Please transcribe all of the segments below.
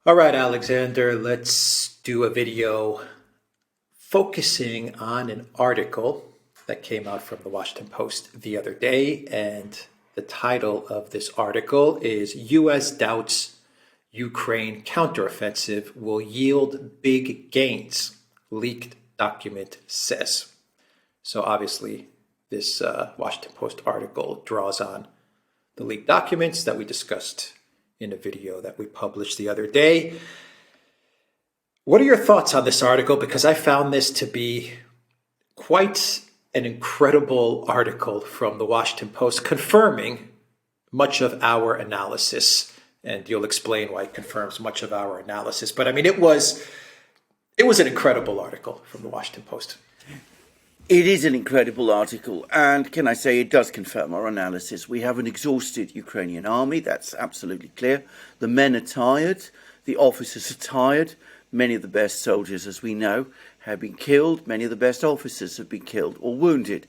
All right, Alexander, let's do a video focusing on an article that came out from the Washington Post the other day. And the title of this article is U.S. Doubts Ukraine Counteroffensive Will Yield Big Gains, Leaked Document Says. So obviously, this Washington Post article draws on the leaked documents that we discussed in a video that we published the other day. What are your thoughts on this article? Because I found this to be quite an incredible article from the Washington Post, confirming much of our analysis. And you'll explain why it confirms much of our analysis. But I mean, it was an incredible article from the Washington Post. It is an incredible article, and can I say it does confirm our analysis. We have an exhausted Ukrainian army, that's absolutely clear. The men are tired, the officers are tired. Many of the best soldiers, as we know, have been killed. Many of the best officers have been killed or wounded.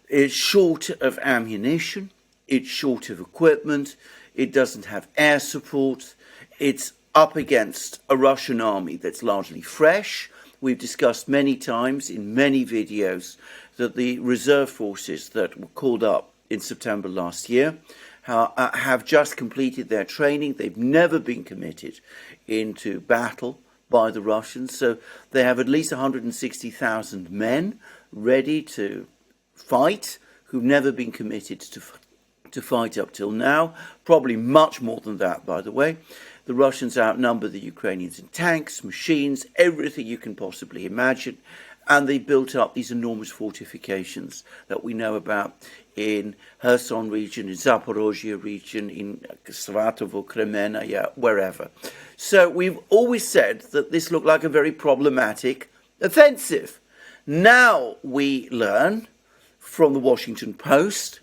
It's short of ammunition, it's short of equipment, it doesn't have air support, it's up against a Russian army that's largely fresh. We've discussed many times in many videos that the reserve forces that were called up in September last year have just completed their training. They've never been committed into battle by the Russians. So they have at least 160,000 men ready to fight who've never been committed to fight up till now. Probably much more than that, by the way. The Russians outnumber the Ukrainians in tanks, machines, everything you can possibly imagine. And they built up these enormous fortifications that we know about in Kherson region, in Zaporozhye region, in Svatovo, Kremenaya, wherever. So we've always said that this looked like a very problematic offensive. Now we learn from the Washington Post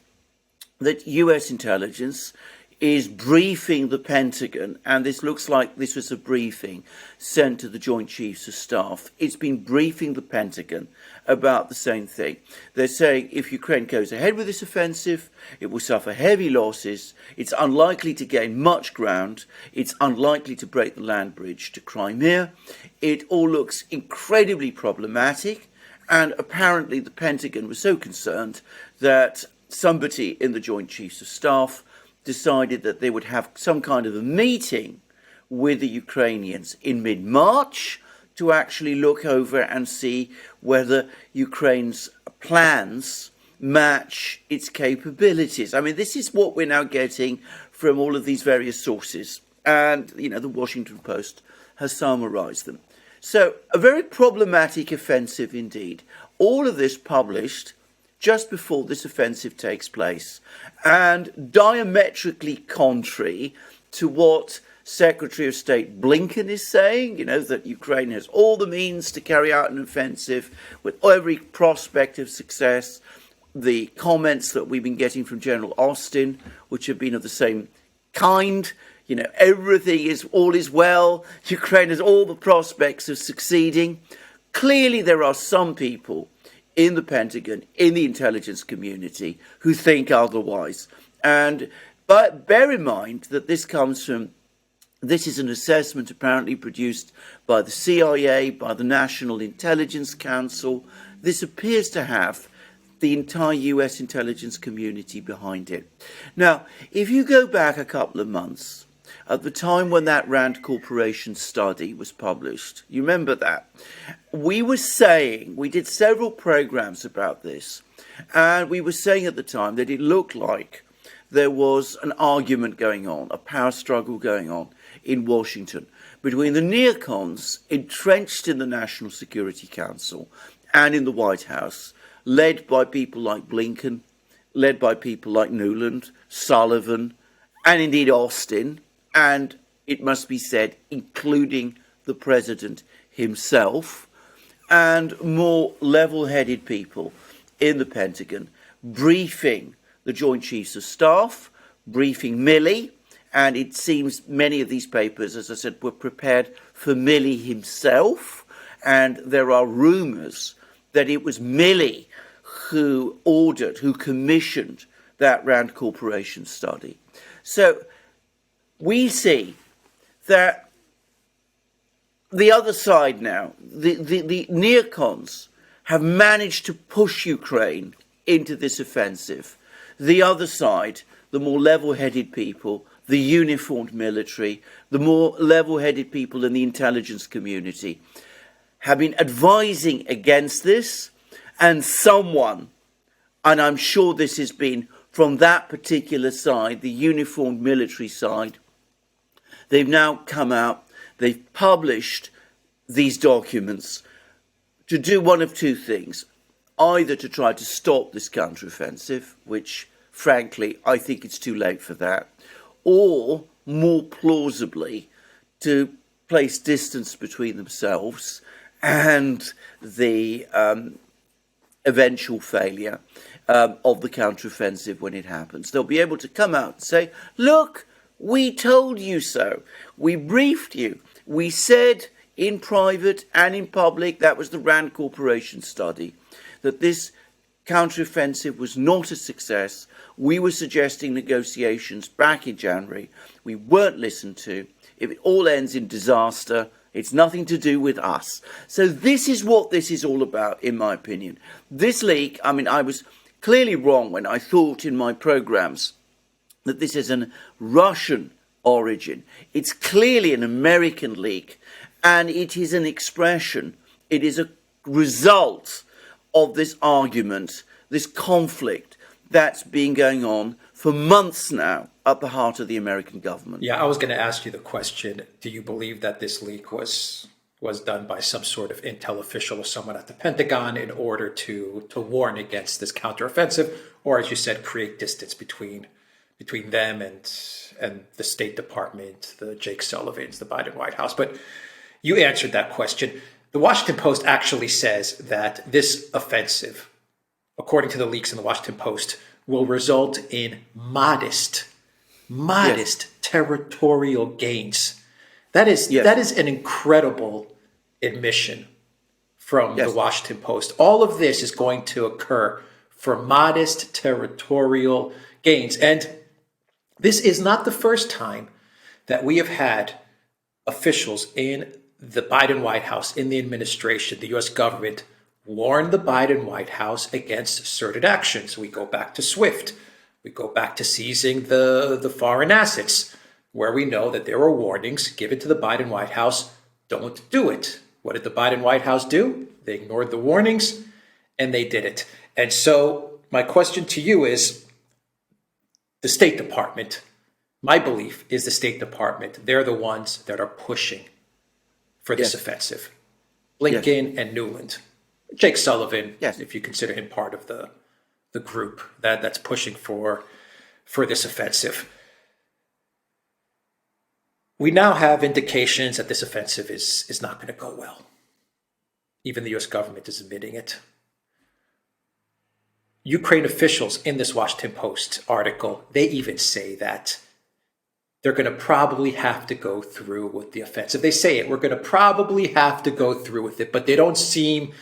that US intelligence is briefing the Pentagon, and this looks like this was a briefing sent to the Joint Chiefs of Staff. It's been briefing the Pentagon about the same thing. They're saying if Ukraine goes ahead with this offensive, it will suffer heavy losses, it's unlikely to gain much ground, it's unlikely to break the land bridge to Crimea. It all looks incredibly problematic, and apparently the Pentagon was so concerned that somebody in the Joint Chiefs of Staff decided that they would have some kind of a meeting with the Ukrainians in mid-March to actually look over and see whether Ukraine's plans match its capabilities. I mean, this is what we're now getting from all of these various sources. And, you know, the Washington Post has summarized them. So, a very problematic offensive indeed. All of this published just before this offensive takes place, and diametrically contrary to what Secretary of State Blinken is saying, you know, that Ukraine has all the means to carry out an offensive with every prospect of success. The comments that we've been getting from General Austin, which have been of the same kind, you know, all is well, Ukraine has all the prospects of succeeding. Clearly there are some people in the Pentagon, in the intelligence community, who think otherwise. But bear in mind that this is an assessment apparently produced by the CIA, by the National Intelligence Council. This appears to have the entire US intelligence community behind it. Now, if you go back a couple of months, at the time when that Rand Corporation study was published, you remember that? We did several programs about this, and we were saying at the time that it looked like there was an argument going on, a power struggle going on in Washington between the neocons entrenched in the National Security Council and in the White House, led by people like Blinken, led by people like Nuland, Sullivan, and indeed Austin, and it must be said, including the president himself, and more level-headed people in the Pentagon, briefing the Joint Chiefs of Staff, briefing Milley, and it seems many of these papers, as I said, were prepared for Milley himself, and there are rumours that it was Milley who commissioned that Rand Corporation study. So we see that the other side now, the neocons have managed to push Ukraine into this offensive. The other side, the more level-headed people, the uniformed military, the more level-headed people in the intelligence community, have been advising against this, and someone, and I'm sure this has been from that particular side, the uniformed military side, they've now come out, they've published these documents to do one of two things. Either to try to stop this counteroffensive, which, frankly, I think it's too late for that, or, more plausibly, to place distance between themselves and the eventual failure of the counteroffensive when it happens. They'll be able to come out and say, look, we told you so. We briefed you. We said in private and in public, that was the Rand Corporation study, that this counteroffensive was not a success. We were suggesting negotiations back in January. We weren't listened to. If it all ends in disaster, it's nothing to do with us. So this is what this is all about, in my opinion. This leak, I mean, I was clearly wrong when I thought in my programs that this is an Russian origin. It's clearly an American leak, and it is an expression, it is a result of this argument, this conflict that's been going on for months now at the heart of the American government. Yeah, I was going to ask you the question, do you believe that this leak was done by some sort of intel official or someone at the Pentagon in order to warn against this counteroffensive, or as you said, create distance between them and the State Department, the Jake Sullivans, the Biden White House? But you answered that question. The Washington Post actually says that this offensive, according to the leaks in the Washington Post, will result in modest territorial gains. That is an incredible admission from the Washington Post. All of this is going to occur for modest territorial gains. And this is not the first time that we have had officials in the Biden White House, in the administration, the U.S. government, warn the Biden White House against asserted actions. We go back to SWIFT. We go back to seizing the foreign assets, where we know that there were warnings given to the Biden White House, don't do it. What did the Biden White House do? They ignored the warnings, and they did it. And so my question to you is, the State Department, my belief is the State Department, they're the ones that are pushing for this offensive. Blinken and Nuland. Jake Sullivan, if you consider him part of the group that's pushing for this offensive. We now have indications that this offensive is not going to go well. Even the U.S. government is admitting it. Ukraine officials in this Washington Post article, they even say that they're going to probably have to go through with the offensive. They say it, we're going to probably have to go through with it, but they don't seem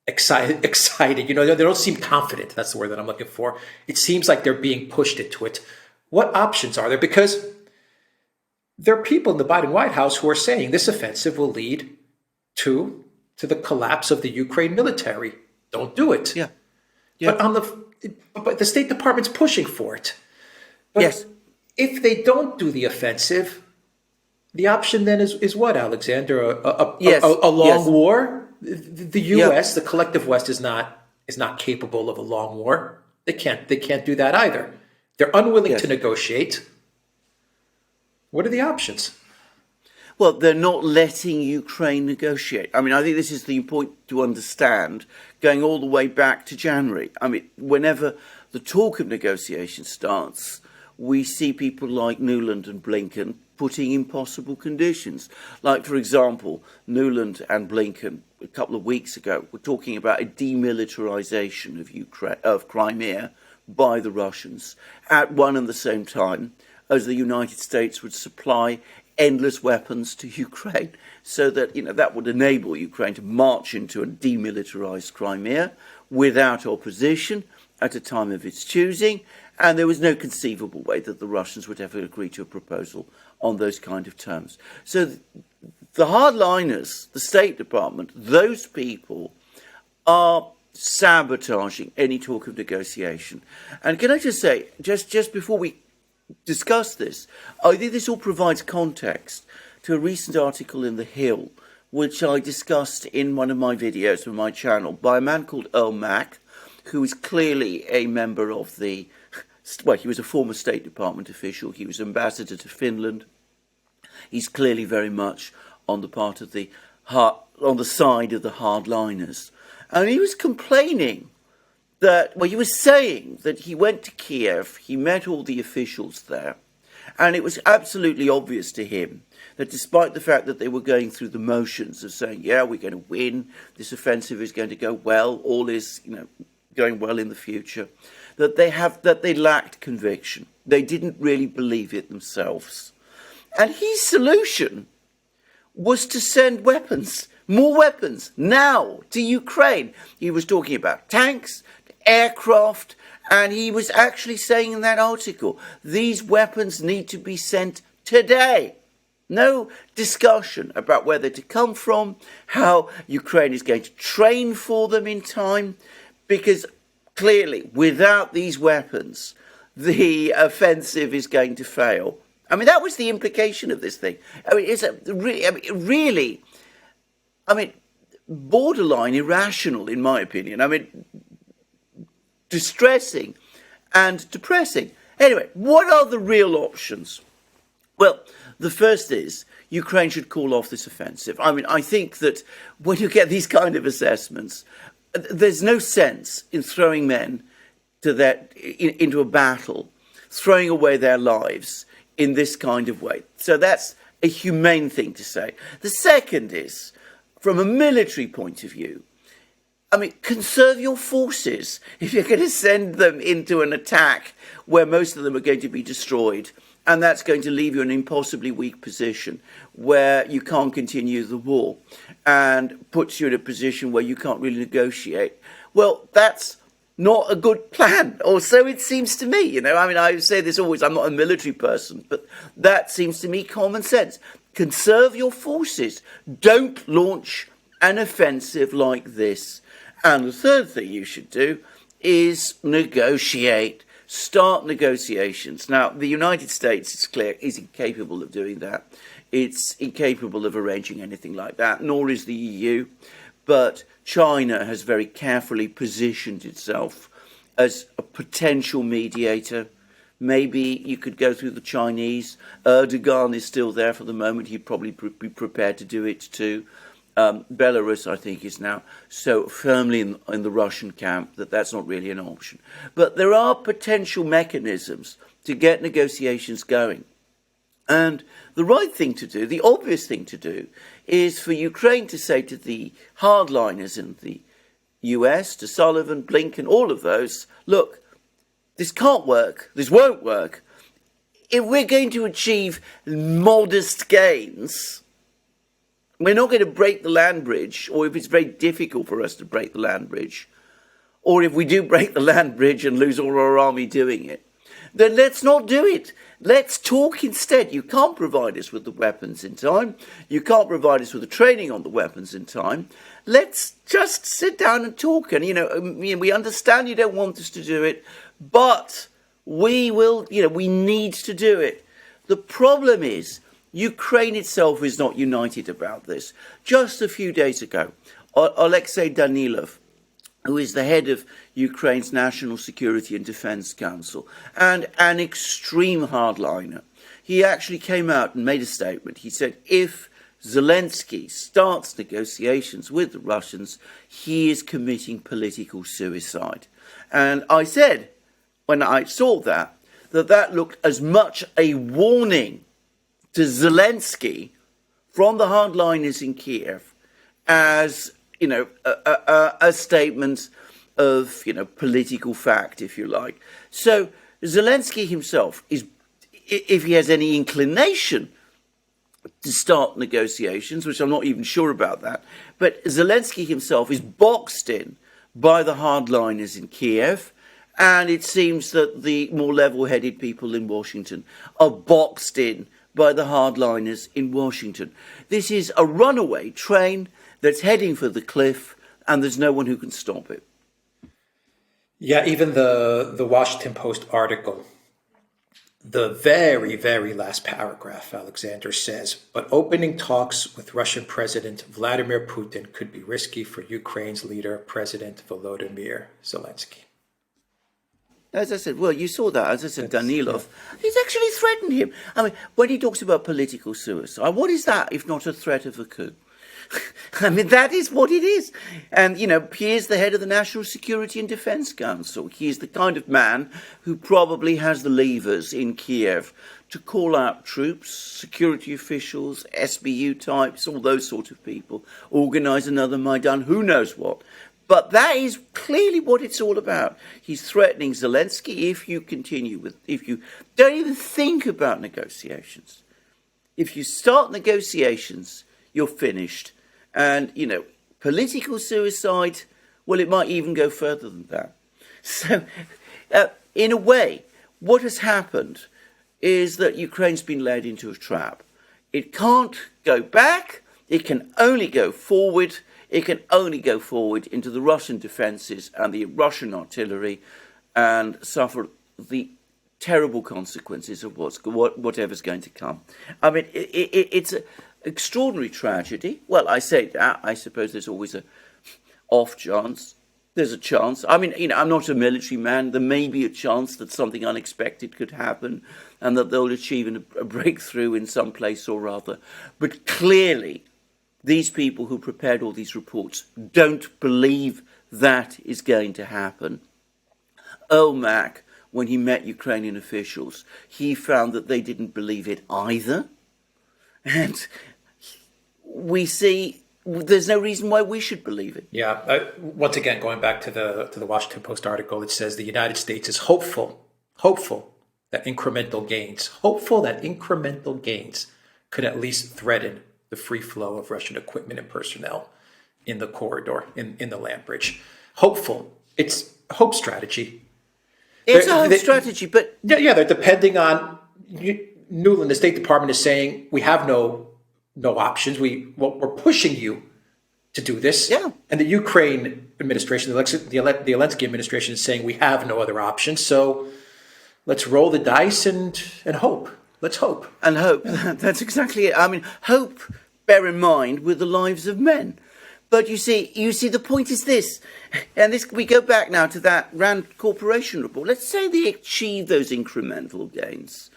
excited. You know, they don't seem confident. That's the word that I'm looking for. It seems like they're being pushed into it. What options are there? Because there are people in the Biden White House who are saying this offensive will lead to the collapse of the Ukraine military. Don't do it. Yeah. But the State Department's pushing for it. But if they don't do the offensive, the option then is what, Alexander? A long war? The U.S., the collective West, is not capable of a long war. They can't do that either. They're unwilling to negotiate. What are the options? Well, they're not letting Ukraine negotiate. I mean, I think this is the point to understand, going all the way back to January. I mean, whenever the talk of negotiation starts, we see people like Nuland and Blinken putting impossible conditions. Like, for example, Nuland and Blinken, a couple of weeks ago, were talking about a demilitarization of Crimea by the Russians at one and the same time as the United States would supply endless weapons to Ukraine, so that, you know, that would enable Ukraine to march into a demilitarized Crimea without opposition at a time of its choosing, and there was no conceivable way that the Russians would ever agree to a proposal on those kind of terms. So the hardliners, the State Department, those people are sabotaging any talk of negotiation. And can I just say, just before we discuss this, I think this all provides context to a recent article in The Hill, which I discussed in one of my videos on my channel by a man called Earl Mack, who is clearly a member of the, well, he was a former State Department official, he was ambassador to Finland. He's clearly very much on the part of the on the side of the hardliners. And he was complaining that, well, he was saying that he went to Kiev, he met all the officials there, and it was absolutely obvious to him that despite the fact that they were going through the motions of saying, yeah, we're going to win, this offensive is going to go well, all is, going well in the future, that they lacked conviction. They didn't really believe it themselves. And his solution was to send weapons, more weapons, now to Ukraine. He was talking about tanks, aircraft, and he was actually saying in that article, these weapons need to be sent today. No discussion about where they're to come from, how Ukraine is going to train for them in time, because clearly, without these weapons, the offensive is going to fail. I mean, that was the implication of this thing. I mean, it's really, borderline irrational, in my opinion. I mean, distressing and depressing. Anyway, what are the real options? Well, the first is Ukraine should call off this offensive. I mean, I think that when you get these kind of assessments, there's no sense in throwing men into a battle, throwing away their lives in this kind of way. So that's a humane thing to say. The second is, from a military point of view, I mean, conserve your forces. If you're going to send them into an attack where most of them are going to be destroyed, and that's going to leave you in an impossibly weak position where you can't continue the war and puts you in a position where you can't really negotiate, well, that's not a good plan, or so it seems to me. I mean, I say this always, I'm not a military person, but that seems to me common sense. Conserve your forces. Don't launch an offensive like this. And the third thing you should do is negotiate. Start negotiations. Now, the United States, it's clear, is incapable of doing that. It's incapable of arranging anything like that, nor is the EU. But China has very carefully positioned itself as a potential mediator. Maybe you could go through the Chinese. Erdogan is still there for the moment. He'd probably be prepared to do it too. Belarus, I think, is now so firmly in the Russian camp that that's not really an option. But there are potential mechanisms to get negotiations going. And the right thing to do, the obvious thing to do, is for Ukraine to say to the hardliners in the US, to Sullivan, Blinken, all of those, look, this can't work, this won't work. If we're going to achieve modest gains, we're not going to break the land bridge, or if it's very difficult for us to break the land bridge, or if we do break the land bridge and lose all our army doing it, then let's not do it. Let's talk instead. You can't provide us with the weapons in time. You can't provide us with the training on the weapons in time. Let's just sit down and talk. And, we understand you don't want us to do it, but we will, we need to do it. The problem is Ukraine itself is not united about this. Just a few days ago, Alexei Danilov, who is the head of Ukraine's National Security and Defense Council, and an extreme hardliner, he actually came out and made a statement. He said, if Zelensky starts negotiations with the Russians, he is committing political suicide. And I said, when I saw that looked as much a warning to Zelensky from the hardliners in Kiev as a statement of, political fact, if you like. So Zelensky himself is, if he has any inclination to start negotiations, which I'm not even sure about that, but Zelensky himself is boxed in by the hardliners in Kiev, and it seems that the more level-headed people in Washington are boxed in by the hardliners in Washington. This is a runaway train that's heading for the cliff, and there's no one who can stop it. Yeah, even the Washington Post article, the very, very last paragraph, Alexander says, but opening talks with Russian President Vladimir Putin could be risky for Ukraine's leader, President Volodymyr Zelensky. As I said, well, you saw that. As I said, Danilov, he's actually threatened him. I mean, when he talks about political suicide, what is that if not a threat of a coup? I mean, that is what it is. And, you know, he is the head of the National Security and Defense Council. He is the kind of man who probably has the levers in Kiev to call out troops, security officials, SBU types, all those sort of people, organise another Maidan, who knows what. But that is clearly what it's all about. He's threatening Zelensky if you don't even think about negotiations. If you start negotiations, you're finished. And, you know, political suicide, well, it might even go further than that. So, in a way, what has happened is that Ukraine's been led into a trap. It can't go back. It can only go forward. It can only go forward into the Russian defences and the Russian artillery and suffer the terrible consequences of whatever's going to come. I mean, it's an extraordinary tragedy. Well, I say that. I suppose there's always a off chance. There's a chance. I mean, you know, I'm not a military man. There may be a chance that something unexpected could happen and that they'll achieve a breakthrough in some place or other. But clearly, these people who prepared all these reports don't believe that is going to happen. Mac, when he met Ukrainian officials, he found that they didn't believe it either. And we see there's no reason why we should believe it. Yeah. Once again, going back to the Washington Post article, it says the United States is hopeful that incremental gains could at least threaten the free flow of Russian equipment and personnel in the corridor, in the land bridge. Hopeful. It's a hope strategy. It's a hope strategy, but... Yeah, they're depending on... Nuland, the State Department is saying, we have no options. We're pushing you to do this. Yeah. And the Ukraine administration, the Zelensky administration is saying, we have no other options. So let's roll the dice and hope. Let's hope. And hope. That's exactly it. I mean, hope, bear in mind, with the lives of men. But you see, the point is this, and we go back now to that Rand Corporation report. Let's say they achieve those incremental gains,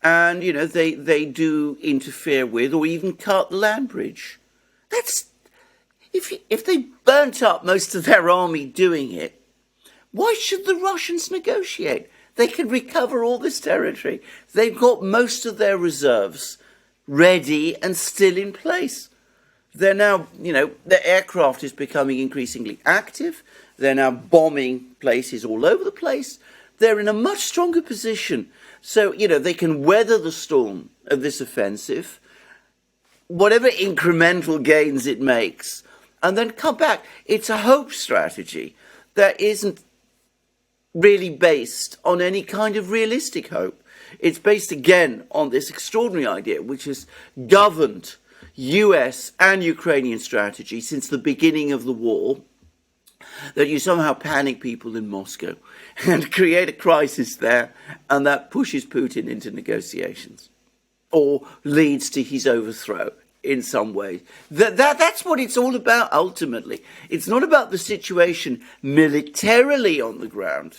and you know they do interfere with or even cut the land bridge. That's if they burnt up most of their army doing it, why should the Russians negotiate? They can recover all this territory. They've got most of their reserves ready and still in place. They're now, you know, the aircraft is becoming increasingly active. They're now bombing places all over the place. They're in a much stronger position. So, you know, they can weather the storm of this offensive, whatever incremental gains it makes, and then come back. It's a hope strategy that isn't really based on any kind of realistic hope. It's based, again, on this extraordinary idea, which has governed US and Ukrainian strategy since the beginning of the war, that you somehow panic people in Moscow and create a crisis there, and that pushes Putin into negotiations or leads to his overthrow in some way. That's what it's all about ultimately. It's not about the situation militarily on the ground.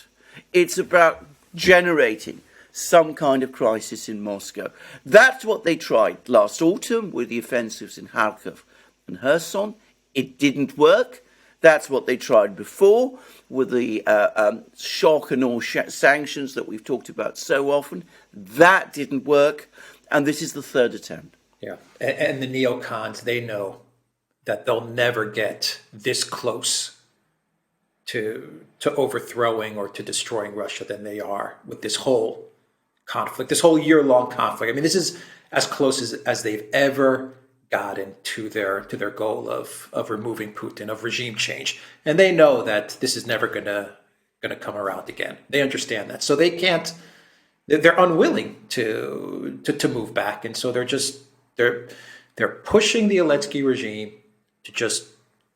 It's about generating some kind of crisis in Moscow. That's what they tried last autumn with the offensives in Kharkov and Kherson. It didn't work. That's what they tried before with the shock and awe sanctions that we've talked about so often. That didn't work. And this is the third attempt. Yeah. And the neocons, they know that they'll never get this close to overthrowing or to destroying Russia than they are with this whole conflict, this whole year-long conflict. I mean, this is as close as they've ever gotten to their goal of removing Putin, of regime change. And they know that this is never gonna come around again. They understand that. So they can't they're unwilling to move back, and so they're pushing the Zelensky regime to just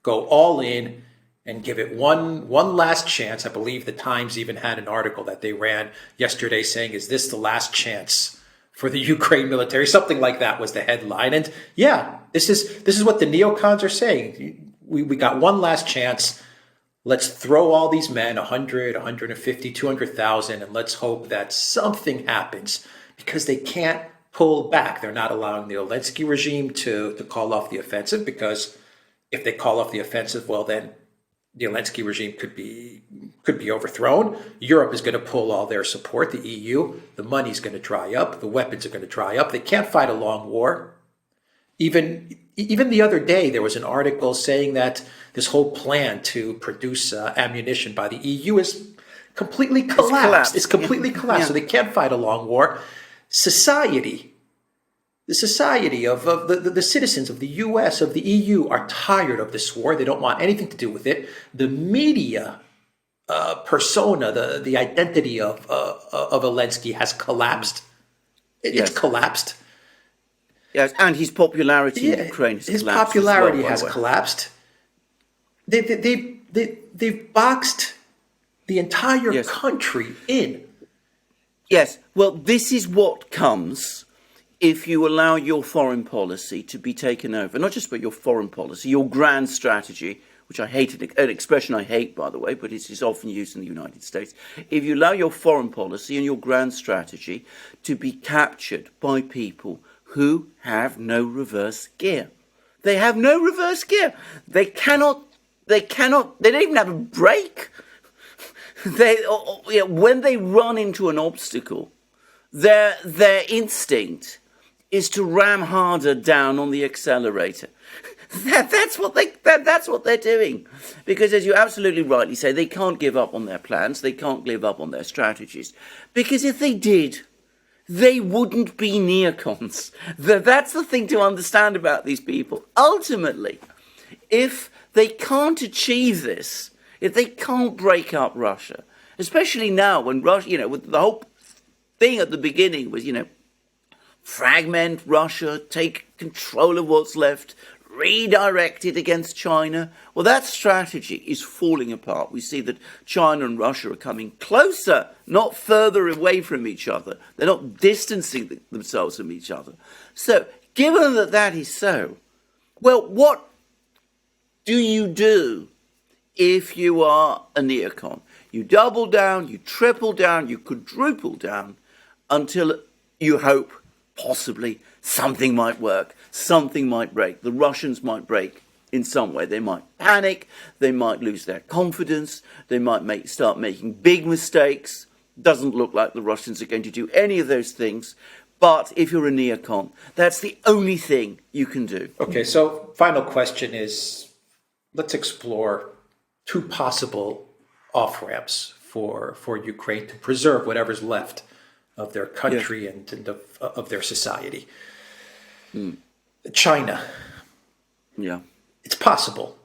go all in and give it one last chance. I believe the Times even had an article that they ran yesterday saying, "Is this the last chance for the Ukraine military?" Something like that was the headline. And yeah, this is what the neocons are saying. We got one last chance. Let's throw all these men, 100, 150, 200,000, and let's hope that something happens, because they can't pull back. They're not allowing the Zelensky regime to call off the offensive, because if they call off the offensive, well, then the Zelensky regime could be overthrown. Europe is going to pull all their support, the EU. The money's going to dry up. The weapons are going to dry up. They can't fight a long war. Even the other day, there was an article saying that this whole plan to produce ammunition by the EU is completely collapsed. It's completely collapsed. Yeah. So they can't fight a long war. The society of the citizens of the US, of the EU, are tired of this war. They don't want anything to do with it. The media persona, the identity of Zelensky has collapsed. It's collapsed. Yes, and his popularity in Ukraine has collapsed. His popularity has collapsed. They've boxed the entire country in. Yes, well, this is what comes if you allow your foreign policy to be taken over. Not just about your foreign policy, your grand strategy, which I hate, an expression I hate, by the way, but it is often used in the United States. If you allow your foreign policy and your grand strategy to be captured by people who have no reverse gear. They have no reverse gear. They don't even have a brake. When they run into an obstacle, their instinct is to ram harder down on the accelerator. That's what they're doing. Because as you absolutely rightly say, they can't give up on their plans. They can't give up on their strategies. Because if they did, they wouldn't be neocons. That's the thing to understand about these people. Ultimately, if they can't achieve this, if they can't break up Russia, especially now when Russia, with the whole thing at the beginning was, fragment Russia, take control of what's left, redirect it against China. Well, that strategy is falling apart. We see that China and Russia are coming closer, not further away from each other. They're not distancing themselves from each other. So, given that that is so, well, what do you do if you are a neocon? You double down, you triple down, you quadruple down until you hope possibly something might work, something might break. The Russians might break in some way. They might panic, they might lose their confidence, they might start making big mistakes. Doesn't look like the Russians are going to do any of those things. But if you're a neocon, that's the only thing you can do. Okay, so final question is, let's explore two possible off-ramps for Ukraine to preserve whatever's left of their country and of their society. China. Yeah. It's possible.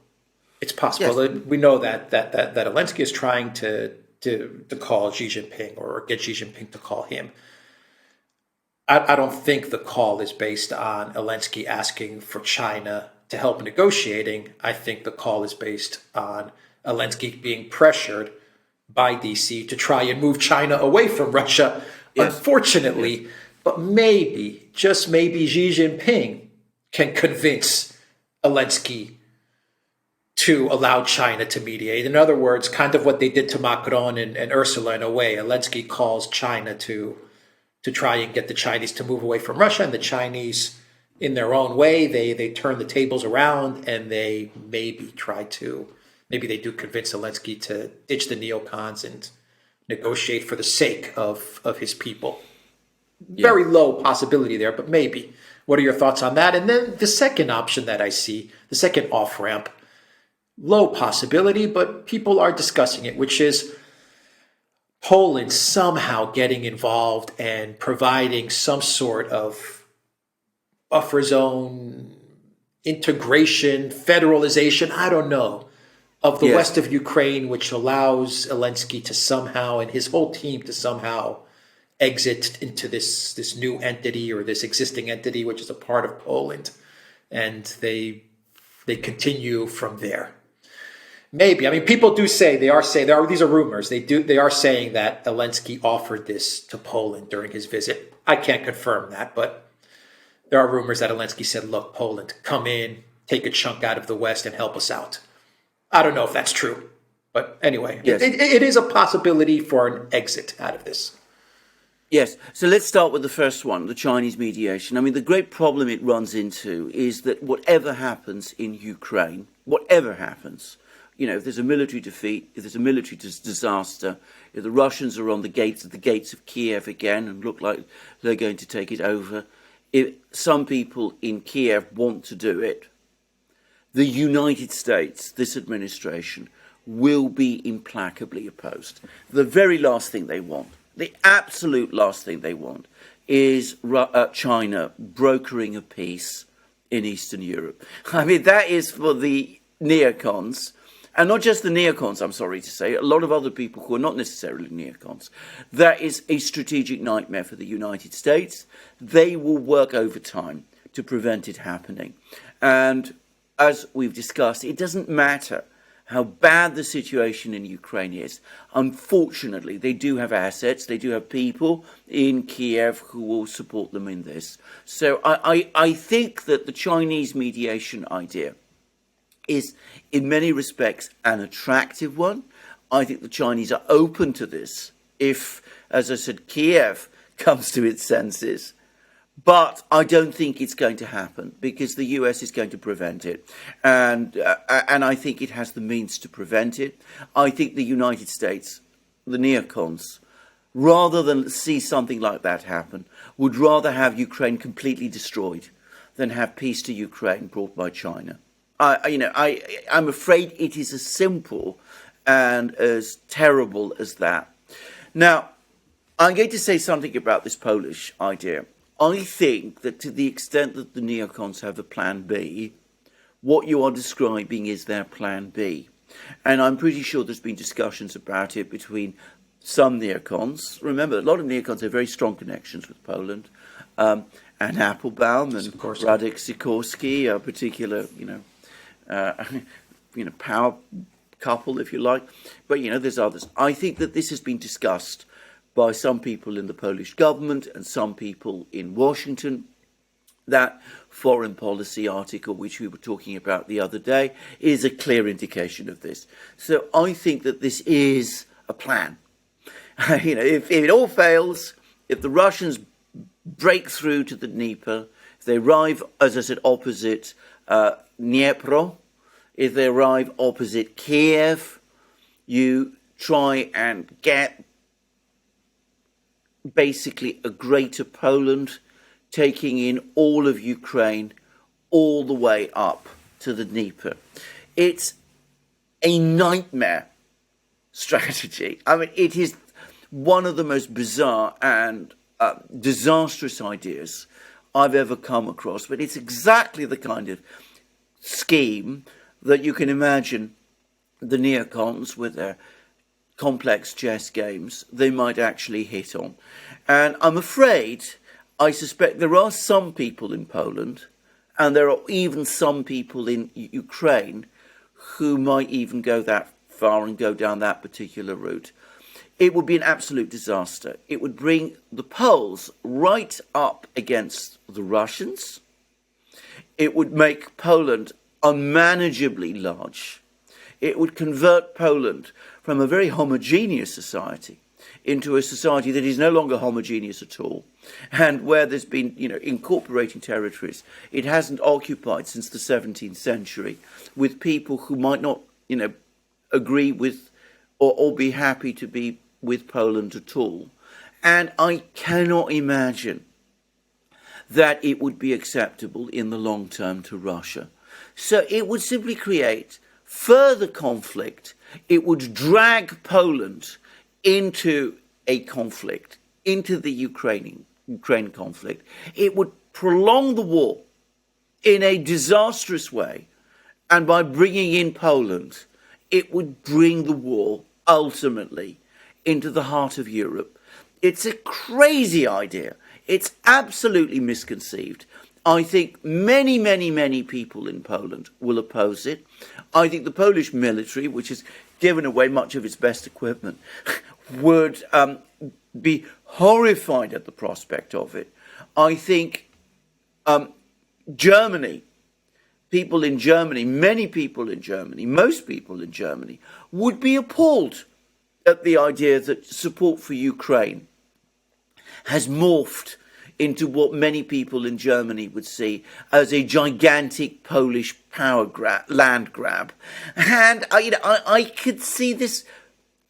It's possible. Yes. We know that Zelensky is trying to call Xi Jinping or get Xi Jinping to call him. I don't think the call is based on Zelensky asking for China to help negotiating. I think the call is based on Zelensky being pressured by DC to try and move China away from Russia. Yes. Unfortunately, but maybe, just maybe, Xi Jinping can convince Zelensky to allow China to mediate. In other words, kind of what they did to Macron and Ursula in a way. Zelensky calls China to try and get the Chinese to move away from Russia, and the Chinese, in their own way, they turn the tables around and they maybe they do convince Zelensky to ditch the neocons and negotiate for the sake of his people. Yeah. Very low possibility there, but maybe. What are your thoughts on that? And then the second option that I see, the second off-ramp, low possibility, but people are discussing it, which is Poland somehow getting involved and providing some sort of buffer zone, integration, federalization, I don't know, of the west of Ukraine, which allows Zelensky to somehow, and his whole team to somehow exit into this new entity or this existing entity, which is a part of Poland, and they continue from there. Maybe. I mean, people do say these are rumors. They are saying that Zelensky offered this to Poland during his visit. I can't confirm that, but there are rumors that Zelensky said, "Look, Poland, come in, take a chunk out of the West, and help us out." I don't know if that's true, but anyway, Yes. it is a possibility for an exit out of this. Yes, so let's start with the first one, the Chinese mediation. I mean, the great problem it runs into is that whatever happens in Ukraine, whatever happens, if there's a military defeat, if there's a military disaster, if the Russians are on the gates of Kiev again and look like they're going to take it over, if some people in Kiev want to do it, the United States, this administration, will be implacably opposed. The very last thing they want, the absolute last thing they want, is China brokering a peace in Eastern Europe. I mean, that is for the neocons, and not just the neocons, I'm sorry to say, a lot of other people who are not necessarily neocons. That is a strategic nightmare for the United States. They will work overtime to prevent it happening. And as we've discussed, it doesn't matter how bad the situation in Ukraine is. Unfortunately, they do have assets, they do have people in Kiev who will support them in this. So I think that the Chinese mediation idea is, in many respects, an attractive one. I think the Chinese are open to this if, as I said, Kiev comes to its senses. But I don't think it's going to happen because the US is going to prevent it. And I think it has the means to prevent it. I think the United States, the neocons, rather than see something like that happen, would rather have Ukraine completely destroyed than have peace to Ukraine brought by China. I'm afraid it is as simple and as terrible as that. Now, I'm going to say something about this Polish idea. I think that to the extent that the neocons have a plan B, what you are describing is their plan B. And I'm pretty sure there's been discussions about it between some neocons. Remember, a lot of neocons have very strong connections with Poland. And Applebaum and Radek Sikorski, a particular, power couple, if you like. But, there's others. I think that this has been discussed by some people in the Polish government and some people in Washington. That foreign policy article, which we were talking about the other day, is a clear indication of this. So I think that this is a plan. If it all fails, if the Russians break through to the Dnieper, if they arrive, as I said, opposite Dniepro, if they arrive opposite Kiev, you try and get basically a greater Poland, taking in all of Ukraine all the way up to the Dnieper. It's a nightmare strategy. I mean, it is one of the most bizarre and disastrous ideas I've ever come across, but it's exactly the kind of scheme that you can imagine the neocons with their complex chess games, they might actually hit on. And I'm afraid, I suspect there are some people in Poland, and there are even some people in Ukraine who might even go that far and go down that particular route. It would be an absolute disaster. It would bring the Poles right up against the Russians. It would make Poland unmanageably large. It would convert Poland from a very homogeneous society into a society that is no longer homogeneous at all, and where there's been, incorporating territories it hasn't occupied since the 17th century, with people who might not, agree with or be happy to be with Poland at all. And I cannot imagine that it would be acceptable in the long term to Russia. So it would simply create further conflict. It would drag Poland into a conflict, into the Ukraine conflict. It would prolong the war in a disastrous way. And by bringing in Poland, it would bring the war ultimately into the heart of Europe. It's a crazy idea. It's absolutely misconceived. I think many, many, many people in Poland will oppose it. I think the Polish military, which has given away much of its best equipment, would be horrified at the prospect of it. I think Germany, people in Germany, many people in Germany, most people in Germany, would be appalled at the idea that support for Ukraine has morphed into what many people in Germany would see as a gigantic Polish land grab. And I could see this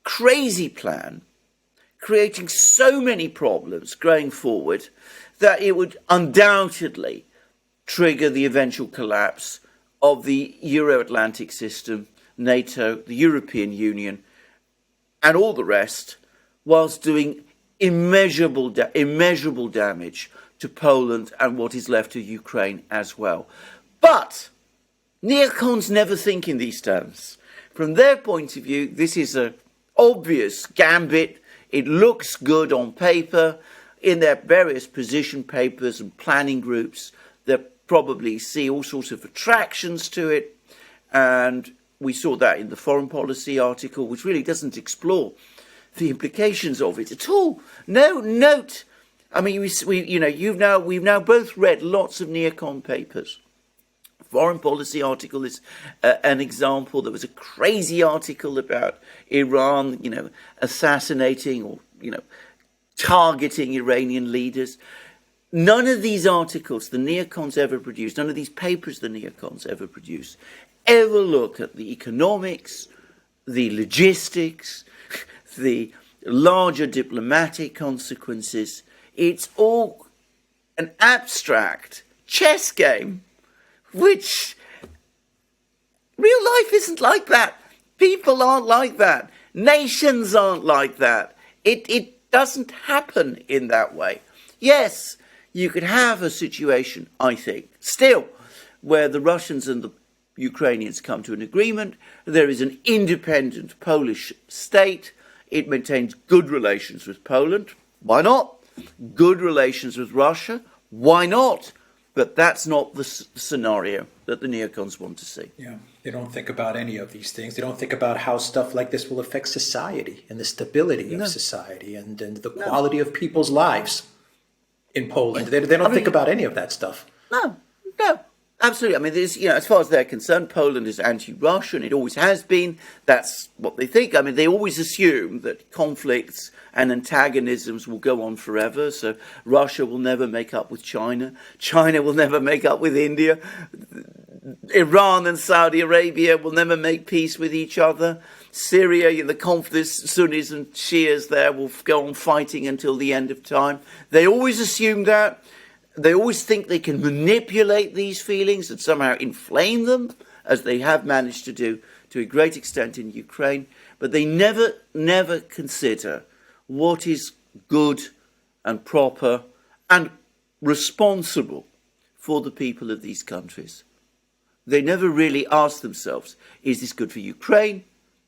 crazy plan creating so many problems going forward that it would undoubtedly trigger the eventual collapse of the Euro-Atlantic system, NATO, the European Union, and all the rest, whilst doing immeasurable damage to Poland and what is left of Ukraine as well. But neocons never think in these terms. From their point of view, this is an obvious gambit. It looks good on paper. In their various position papers and planning groups, they probably see all sorts of attractions to it. And we saw that in the foreign policy article, which really doesn't explore the implications of it at all. No note. I mean, we've now both read lots of neocon papers. Foreign policy article is an example. There was a crazy article about Iran, assassinating or targeting Iranian leaders. None of these articles the neocons ever produced, none of these papers the neocons ever produced, ever look at the economics, the logistics, the larger diplomatic consequences. It's all an abstract chess game, which real life isn't like that. People aren't like that. Nations aren't like that. It doesn't happen in that way. Yes, you could have a situation, I think, still, where the Russians and the Ukrainians come to an agreement. There is an independent Polish state. It maintains good relations with Poland. Why not? Good relations with Russia. Why not? But that's not the scenario that the neocons want to see. Yeah, they don't think about any of these things. They don't think about how stuff like this will affect society and the stability of society and the quality of people's lives in Poland. They don't think about any of that stuff. No, absolutely. I mean, there's, as far as they're concerned, Poland is anti-Russian. It always has been. That's what they think. I mean, they always assume that conflicts and antagonisms will go on forever. So Russia will never make up with China. China will never make up with India. Iran and Saudi Arabia will never make peace with each other. Syria, the Sunnis and Shias there will go on fighting until the end of time. They always assume that. They always think they can manipulate these feelings and somehow inflame them, as they have managed to do to a great extent in Ukraine. But they never consider what is good and proper and responsible for the people of these countries. They never really ask themselves, is this good for Ukraine?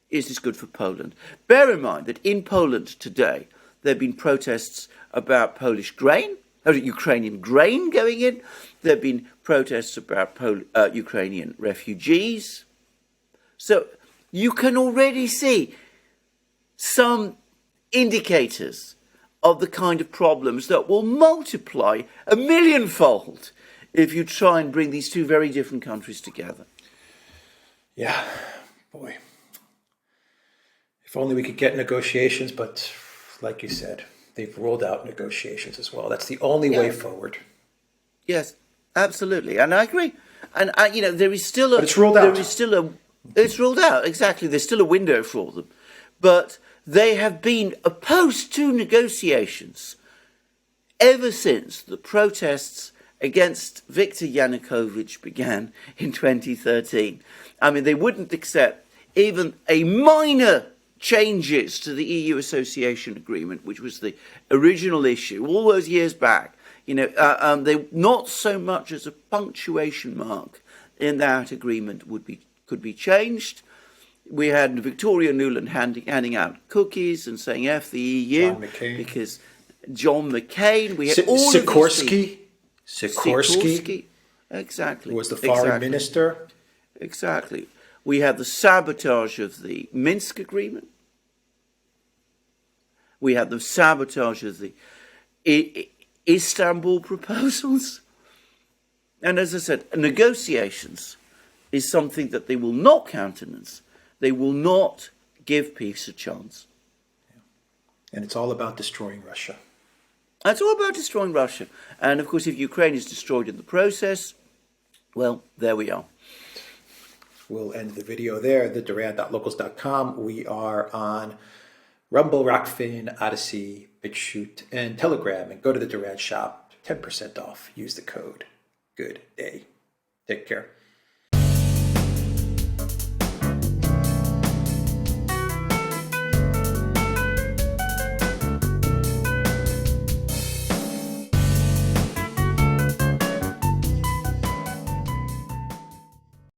Is this good for Poland? Bear in mind that in Poland today, there have been protests about Polish grain, Ukrainian grain going in. There have been protests about Ukrainian refugees. So you can already see some indicators of the kind of problems that will multiply a millionfold if you try and bring these two very different countries together. Yeah, boy. If only we could get negotiations, but like you said, they've rolled out negotiations as well. That's the only way forward. Yes, absolutely, and I agree. And there is still but it's rolled out. It's rolled out, exactly. There's still a window for them, but they have been opposed to negotiations ever since the protests against Viktor Yanukovych began in 2013. I mean, they wouldn't accept even a minor changes to the EU association agreement, which was the original issue all those years back. They not so much as a punctuation mark in that agreement could be changed. We had Victoria Nuland handing out cookies and saying F the EU because John McCain. We had all Sikorsky. of Sikorsky. Exactly. Was the foreign minister. Exactly. We had the sabotage of the Minsk agreement. We had the sabotage of the Istanbul proposals. And as I said, negotiations is something that they will not countenance. They will not give peace a chance. And it's all about destroying Russia. It's all about destroying Russia. And of course, if Ukraine is destroyed in the process, well, there we are. We'll end the video there, theduran.locals.com. We are on Rumble, Rockfin, Odyssey, BitChute, and Telegram. And go to the Duran shop, 10% off. Use the code. Good day. Take care.